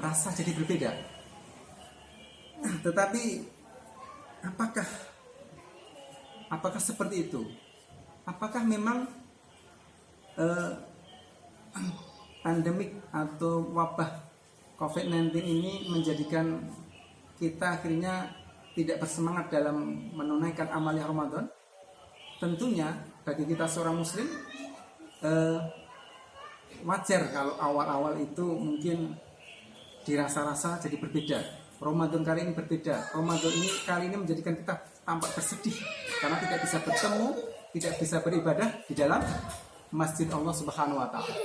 rasa jadi berbeda. Tetapi apakah seperti itu? Apakah memang pandemik atau wabah COVID-19 ini menjadikan kita akhirnya tidak bersemangat dalam menunaikan amalia Ramadan? Tentunya bagi kita seorang muslim wajar kalau awal-awal itu mungkin dirasa-rasa jadi berbeda. Ramadan kali ini berbeda. Ramadan ini kali ini menjadikan kita tampak bersedih karena tidak bisa bertemu, tidak bisa beribadah di dalam masjid Allah Subhanahu wa taala.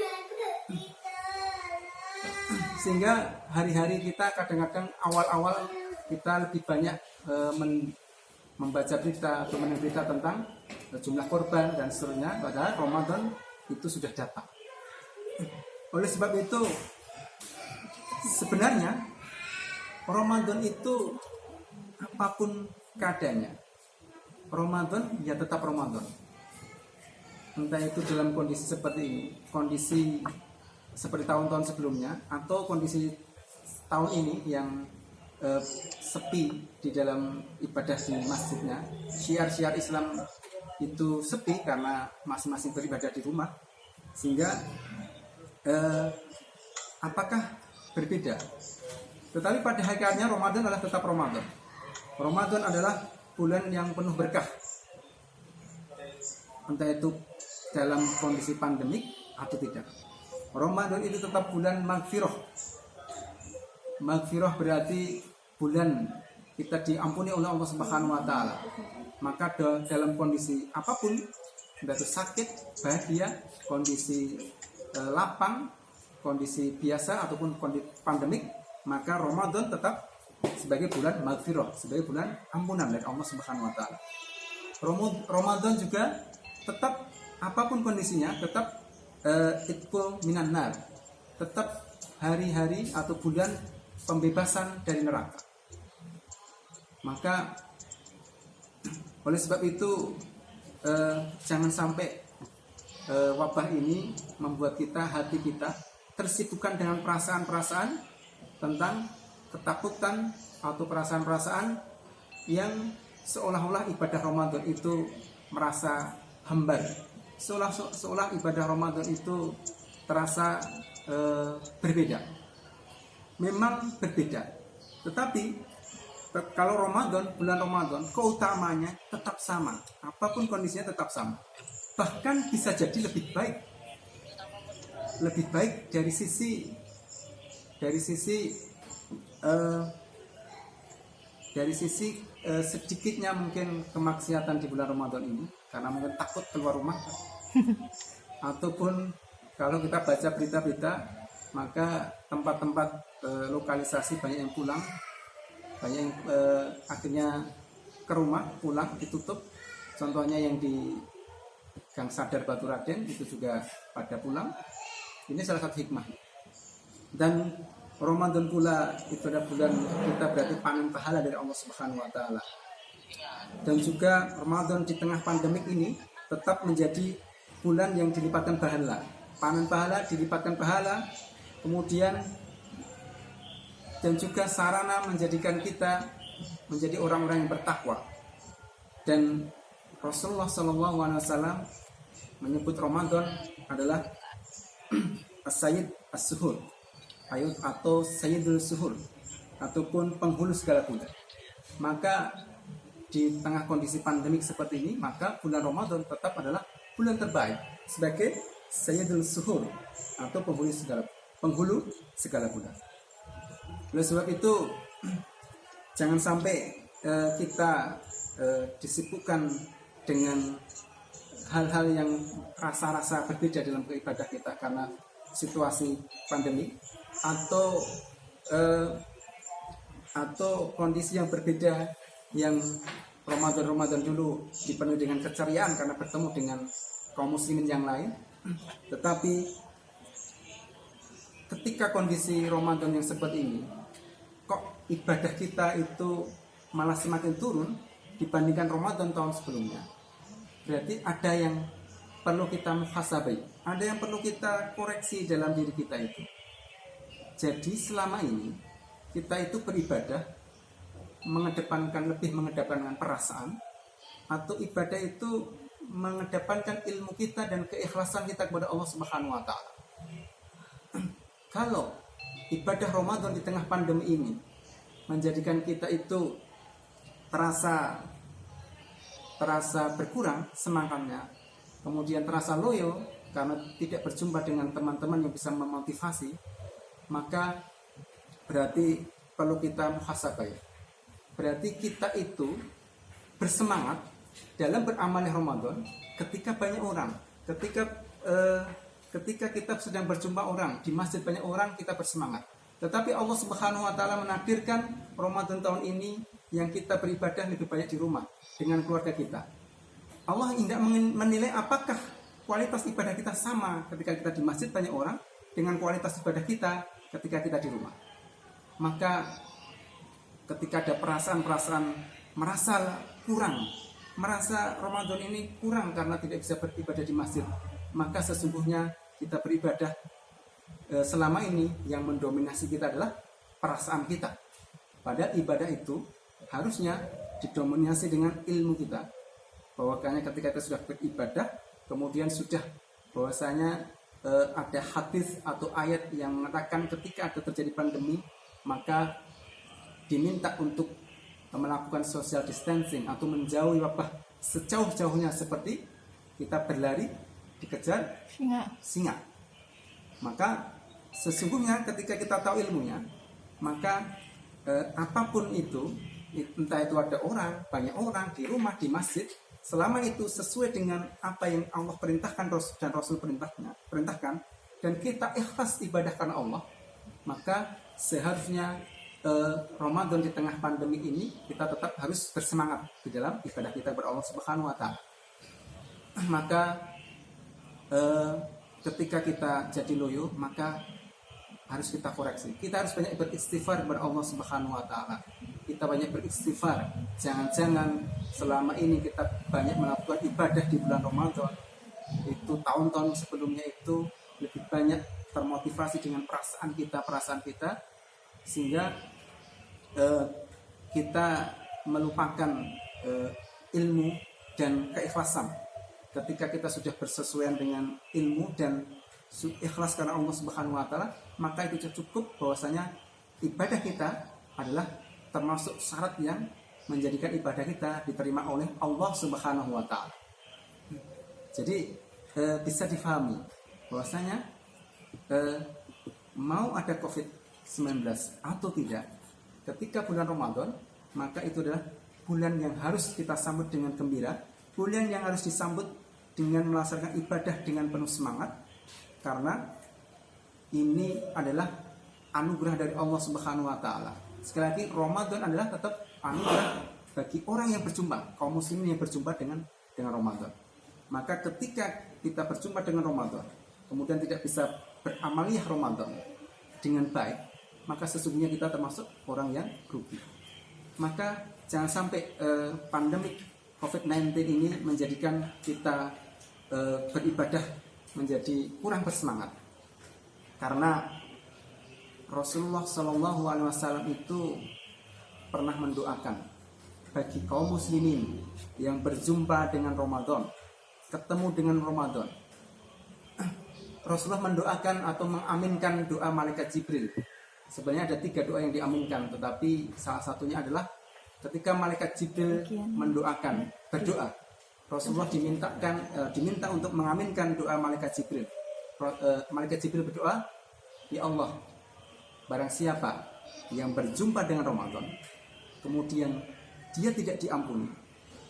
Sehingga hari-hari kita kadang-kadang awal-awal kita lebih banyak membaca berita atau mendengar berita tentang jumlah korban dan seterusnya, padahal Ramadan itu sudah datang. Oleh sebab itu sebenarnya Ramadan itu apapun keadaannya, Ramadan ya tetap Ramadan. Entah itu dalam kondisi seperti ini, kondisi seperti tahun-tahun sebelumnya, atau kondisi tahun ini yang sepi di dalam ibadah di masjidnya, syiar-syiar Islam itu sepi karena masing-masing beribadah di rumah, sehingga apakah berbeda? Tetapi pada hakikatnya Ramadan adalah tetap Ramadan. Ramadan adalah bulan yang penuh berkah, entah itu dalam kondisi pandemik atau tidak. Ramadan itu tetap bulan magfirah. Magfirah berarti bulan kita diampuni oleh Allah Subhanahu wa taala. Maka dalam kondisi apapun, entah itu sakit, bahagia, kondisi lapang, kondisi biasa ataupun kondisi pandemik, maka Ramadan tetap sebagai bulan magfirah, sebagai bulan ampunan dari Allah Subhanahu wa taala. Ramadan juga tetap apapun kondisinya tetap itqu minan nar, tetap hari-hari atau bulan pembebasan dari neraka. Maka oleh sebab itu jangan sampai wabah ini membuat hati kita tersibukkan dengan perasaan-perasaan tentang ketakutan atau perasaan-perasaan yang seolah-olah ibadah Ramadan itu merasa hambar, seolah ibadah Ramadan itu terasa berbeda. Memang berbeda, tetapi kalau bulan Ramadan, keutamanya tetap sama, apapun kondisinya tetap sama. Bahkan bisa jadi lebih baik dari sisi sedikitnya mungkin kemaksiatan di bulan Ramadan ini, karena mungkin takut keluar rumah, ataupun kalau kita baca berita-berita, maka tempat-tempat lokalisasi banyak yang pulang, banyak yang akhirnya ke rumah pulang ditutup. Contohnya yang di Gang Sadar Batu Raden itu juga pada pulang. Ini salah satu hikmah. Dan Ramadan pula itu adalah bulan kita berarti panen pahala dari Allah Subhanahu wa taala. Dan juga Ramadan di tengah pandemik ini tetap menjadi bulan yang dilipatkan pahala. Panen pahala, dilipatkan pahala, kemudian dan juga sarana menjadikan kita menjadi orang-orang yang bertakwa. Dan Rasulullah SAW menyebut Ramadan adalah as-sayyid as-suhur, atau sayyidul suhur, ataupun penghulu segala bulan. Maka di tengah kondisi pandemik seperti ini, maka bulan Ramadan tetap adalah bulan terbaik sebagai sayyidul suhur, atau penghulu segala bulan. Oleh sebab itu jangan sampai kita disibukkan dengan hal-hal yang rasa-rasa berbeda dalam beribadah kita karena situasi pandemi, atau kondisi yang berbeda yang Ramadan dulu dipenuhi dengan keceriaan karena bertemu dengan kaum muslimin yang lain, tetapi ketika kondisi Ramadan yang seperti ini, kok ibadah kita itu malah semakin turun dibandingkan Ramadan tahun sebelumnya. Berarti ada yang perlu kita muhasabah, ada yang perlu kita koreksi dalam diri kita itu. Jadi selama ini kita itu beribadah lebih mengedepankan perasaan, atau ibadah itu mengedepankan ilmu kita dan keikhlasan kita kepada Allah Subhanahu wa taala. Kalau ibadah Ramadan di tengah pandemi ini menjadikan kita itu terasa berkurang semangatnya, kemudian terasa loyo karena tidak berjumpa dengan teman-teman yang bisa memotivasi, maka berarti perlu kita muhasabah. Berarti kita itu bersemangat dalam beramal Ramadan ketika banyak orang, ketika kita sedang berjumpa orang di masjid, banyak orang, kita bersemangat. Tetapi Allah Subhanahu wa taala menakdirkan Ramadan tahun ini yang kita beribadah lebih banyak di rumah dengan keluarga kita. Allah tidak menilai apakah kualitas ibadah kita sama ketika kita di masjid banyak orang dengan kualitas ibadah kita ketika kita di rumah. Maka ketika ada perasaan-perasaan merasa kurang, merasa Ramadan ini kurang karena tidak bisa beribadah di masjid, maka sesungguhnya kita beribadah selama ini yang mendominasi kita adalah perasaan kita. Padahal ibadah itu harusnya didominasi dengan ilmu kita. Bahwasanya ketika kita sudah beribadah, kemudian sudah bahwasanya ada hadis atau ayat yang mengatakan ketika ada terjadi pandemi, maka diminta untuk melakukan social distancing atau menjauhi wabah sejauh-jauhnya, seperti kita berlari dikejar singa. Maka sesungguhnya ketika kita tahu ilmunya, maka apapun itu, entah itu ada orang, banyak orang, di rumah, di masjid, selama itu sesuai dengan apa yang Allah perintahkan dan Rasul perintahkan, dan kita ikhlas ibadah karena Allah, maka seharusnya Ramadan di tengah pandemi ini kita tetap harus bersemangat di dalam ibadah kita kepada Allah Subhanahu wa taala. Maka ketika kita jadi loyo, maka harus kita koreksi. Kita harus banyak beristighfar kepada Allah Subhanahu wa taala. Kita banyak beristighfar. Jangan-jangan selama ini kita banyak melakukan ibadah di bulan Ramadan, itu tahun-tahun sebelumnya itu lebih banyak termotivasi dengan perasaan kita, sehingga kita melupakan ilmu dan keikhlasan. Ketika kita sudah bersesuaian dengan ilmu dan ikhlas karena Allah Subhanahu wa taala, maka itu cukup bahwasanya ibadah kita adalah termasuk syarat yang menjadikan ibadah kita diterima oleh Allah Subhanahu wa taala. Jadi bisa difahami bahwasanya mau ada COVID-19 atau tidak, ketika bulan Ramadan, maka itu adalah bulan yang harus kita sambut dengan gembira, bulan yang harus disambut dengan melaksanakan ibadah dengan penuh semangat, karena ini adalah anugerah dari Allah Subhanahu wa taala. Sekali lagi, Ramadan adalah tetap anugerah bagi orang yang berjumpa, kaum muslimin yang berjumpa dengan Ramadan. Maka ketika kita berjumpa dengan Ramadan, kemudian tidak bisa beramaliyah Ramadan dengan baik, maka sesungguhnya kita termasuk orang yang rugi. Maka jangan sampai pandemi COVID-19 ini menjadikan kita beribadah menjadi kurang bersemangat. Karena Rasulullah SAW itu pernah mendoakan bagi kaum muslimin yang berjumpa dengan Ramadan, ketemu dengan Ramadan. Rasulullah mendoakan atau mengaminkan doa malaikat Jibril. Sebenarnya ada 3 doa yang diaminkan, tetapi salah satunya adalah ketika malaikat Jibril mendoakan, berdoa, Rasulullah diminta untuk mengaminkan doa malaikat Jibril. Malaikat Jibril berdoa, ya Allah, barang siapa yang berjumpa dengan Ramadan, kemudian dia tidak diampuni,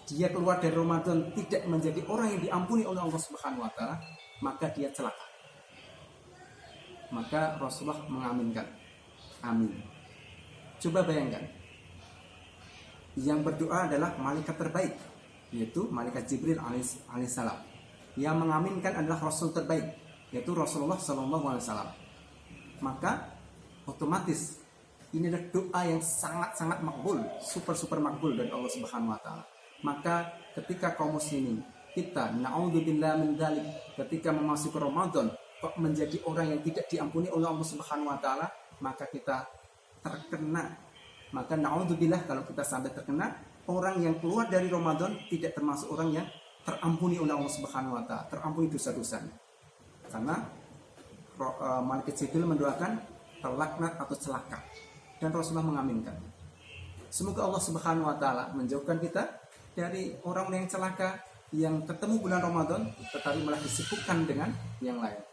dia keluar dari Ramadan tidak menjadi orang yang diampuni oleh Allah Subhanahu wa taala, maka dia celaka. Maka Rasulullah mengaminkan, amin. Coba bayangkan, yang berdoa adalah malaikat terbaik, yaitu malaikat Jibril alaihissalam. Yang mengaminkan adalah Rasul terbaik, yaitu Rasulullah SAW. Maka otomatis ini adalah doa yang sangat-sangat makbul, super makbul dari Allah Subhanahu wa taala. Maka ketika kaum muslimin kita na'udzubillah min dzalik, ketika memasuki Ramadan kok menjadi orang yang tidak diampuni oleh Allah Subhanahu wa taala, maka kita terkena. Maka naudzubillah kalau kita sampai terkena, orang yang keluar dari Ramadan tidak termasuk orang yang terampuni oleh Allah Subhanahu wa taala, terampuni dosa-dosanya. Karena malaikat Jibril mendoakan terlaknat atau celaka, dan Rasulullah mengaminkan. Semoga Allah Subhanahu wa taala menjauhkan kita dari orang yang celaka, yang ketemu bulan Ramadan tetapi malah disibukkan dengan yang lain.